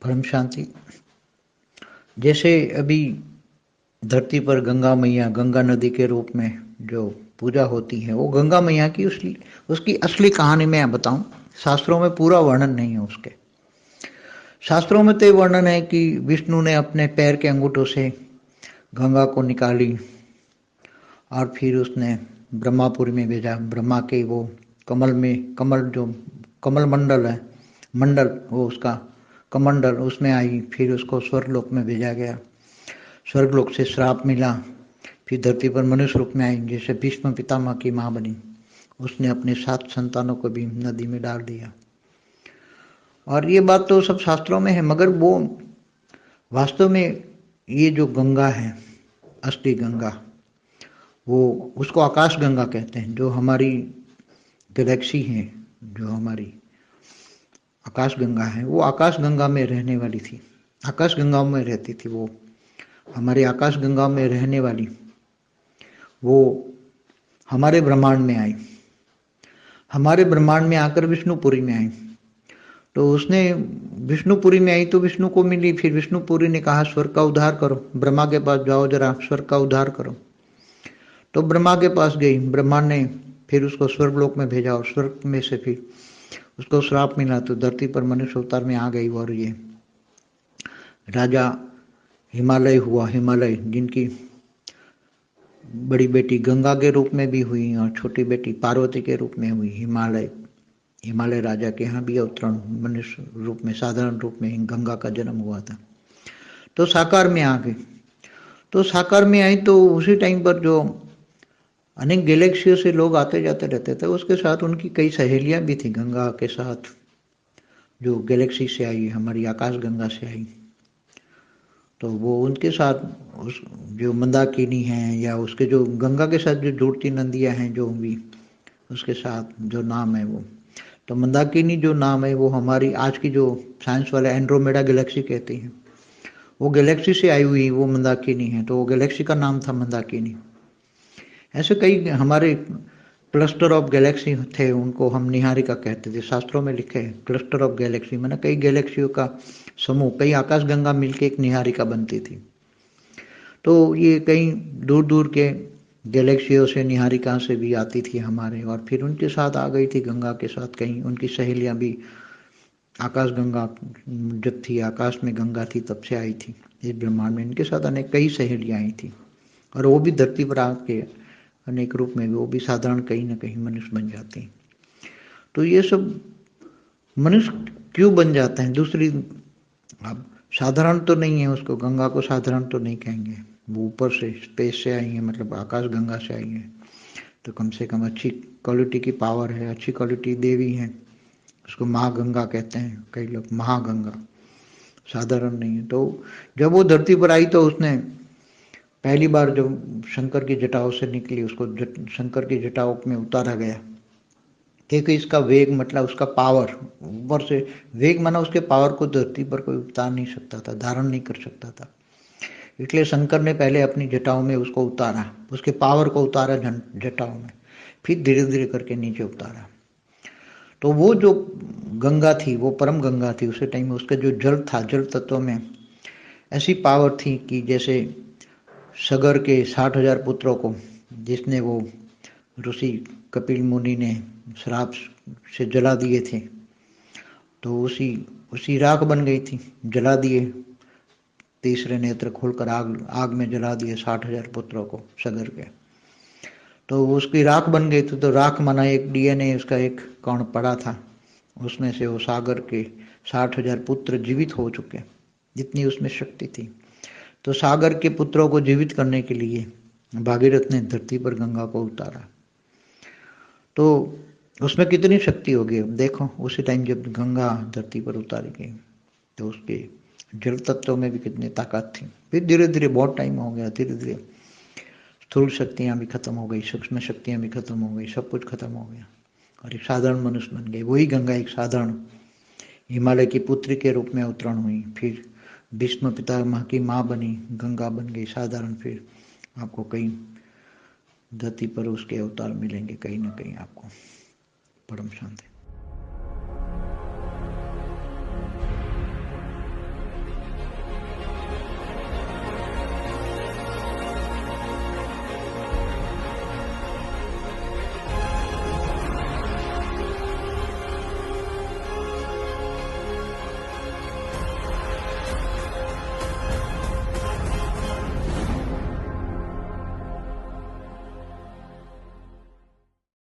परम शांति। जैसे अभी धरती पर गंगा मैया, गंगा नदी के रूप में जो पूजा होती है, वो गंगा मैया की उसकी असली कहानी मैं बताऊं। शास्त्रों में पूरा वर्णन नहीं है उसके। शास्त्रों में तो ये वर्णन है कि विष्णु ने अपने पैर के अंगूठों से गंगा को निकाली और फिर उसने ब्रह्मापुरी में भेजा। ब्रह्मा के वो कमल मंडल है, मंडल वो उसका कमंडल, उसमें आई। फिर उसको स्वर्गलोक में भेजा गया। स्वर्गलोक से श्राप मिला। फिर धरती पर मनुष्य रूप में आई। जैसे भीष्म पितामह की माँ बनी, उसने अपने 7 संतानों को भी नदी में डाल दिया। और ये बात तो सब शास्त्रों में है, मगर वो वास्तव में ये जो गंगा है, असली गंगा, वो उसको आकाश गंगा कहते हैं। जो हमारी गैलेक्सी है, जो हमारी आकाश गंगा है, वो आकाश गंगा में रहने वाली थी। आकाश गंगा में रहती थी वो। हमारे आकाश गंगा में रहने वाली वो हमारे ब्रह्मांड में आई। हमारे ब्रह्मांड में आकर विष्णुपुरी में आई। तो उसने विष्णुपुरी में आई तो विष्णु को मिली। फिर विष्णुपुरी ने कहा स्वर्ग का उद्धार करो, ब्रह्मा के पास जाओ, जरा स्वर्ग का उद्धार करो। तो ब्रह्मा के पास गई। ब्रह्मा ने फिर उसको स्वर्गलोक में भेजा और स्वर्ग में से फिर उसको श्राप मिला तो धरती पर मनुष्य अवतार में आ गई। और ये राजा हिमालय हुआ। हिमालय जिनकी बड़ी बेटी गंगा के रूप में भी हुई और छोटी बेटी पार्वती के रूप में हुई। हिमालय राजा के यहाँ भी अवतरण मनुष्य रूप में, साधारण रूप में गंगा का जन्म हुआ था। तो साकार में आ गई। तो साकार में आई तो उसी टाइम पर जो अनेक गैलेक्सियों से लोग आते जाते रहते थे, उसके साथ उनकी कई सहेलियां भी थी गंगा के साथ, जो गैलेक्सी से आई, हमारी आकाश गंगा से आई। तो वो उनके साथ उस जो मंदाकिनी हैं, या उसके जो गंगा के साथ जो जुड़ती नदियां हैं जो भी, उसके साथ जो नाम है वो, तो मंदाकिनी जो नाम है वो हमारी आज की जो साइंस वाले एंड्रोमेडा गैलेक्सी कहती हैं, वो गैलेक्सी से आई हुई वो मंदाकिनी है। तो वो गैलेक्सी का नाम था मंदाकिनी। ऐसे कई हमारे क्लस्टर ऑफ गैलेक्सी थे, उनको हम निहारिका कहते थे। शास्त्रों में लिखे हैं क्लस्टर ऑफ गैलेक्सी, मैंने कई गैलेक्सियों का समूह, कई आकाश गंगा मिलके एक निहारिका बनती थी। तो ये कई दूर दूर के गैलेक्सियों से, निहारिका से भी आती थी हमारे, और फिर उनके साथ आ गई थी गंगा के साथ। कहीं उनकी सहेलियां भी आकाश गंगा जब थी, आकाश में गंगा थी, तब से आई थी इस ब्रह्मांड में। इनके साथ अनेक कई सहेलियां आई थी, और वो भी धरती पर आके अनेक रूप में वो भी साधारण कहीं ना कहीं मनुष्य बन जाते हैं। तो ये सब मनुष्य क्यों बन जाते हैं? दूसरी, अब साधारण तो नहीं है, उसको गंगा को साधारण तो नहीं कहेंगे। वो ऊपर से स्पेस से आई है, मतलब आकाश गंगा से आई है, तो कम से कम अच्छी क्वालिटी की पावर है, अच्छी क्वालिटी देवी है। उसको महागंगा कहते हैं कई लोग, महागंगा, साधारण नहीं है। तो जब वो धरती पर आई तो उसने पहली बार जब शंकर की जटाओं से निकली, उसको शंकर की जटाओं में उतारा गया, क्योंकि इसका वेग मतलब उसका पावर, ऊपर से वेग माना उसके पावर को धरती पर कोई उतार नहीं सकता था, धारण नहीं कर सकता था। इसलिए शंकर ने पहले अपनी जटाओं में उसको उतारा, उसके पावर को उतारा जटाओं में, फिर धीरे धीरे करके नीचे उतारा। तो वो जो गंगा थी वो परम गंगा थी। उसी टाइम में उसका जो जल था, जल तत्व में ऐसी पावर थी कि जैसे सगर के 60,000 पुत्रों को जिसने वो ऋषि कपिल मुनि ने श्राप से जला दिए थे, तो उसी राख बन गई थी, जला दिए। तीसरे नेत्र खोलकर आग में जला दिए 60,000 पुत्रों को सगर के। तो उसकी राख बन गई थी। तो राख माना एक डीएनए, उसका एक कण पड़ा था, उसमें से वो सागर के 60,000 पुत्र जीवित हो चुके, जितनी उसमें शक्ति थी। तो सागर के पुत्रों को जीवित करने के लिए भागीरथ ने धरती पर गंगा को उतारा। तो उसमें कितनी शक्ति होगी अब देखो। उसी टाइम जब गंगा धरती पर उतारी गई तो उसके जल तत्वों में भी कितनी ताकत थी। फिर धीरे धीरे, बहुत टाइम हो गया, धीरे धीरे स्थूल शक्तियां भी खत्म हो गई, सूक्ष्म शक्तियां भी खत्म हो गई, सब कुछ खत्म हो गया और एक साधारण मनुष्य बन गए। वही गंगा एक साधारण हिमालय की पुत्री के रूप में अवतरण हुई। फिर भीष्म पितामह की माँ बनी, गंगा बन गई साधारण। फिर आपको कई धरती पर उसके अवतार मिलेंगे कहीं ना कहीं आपको। परम शांति।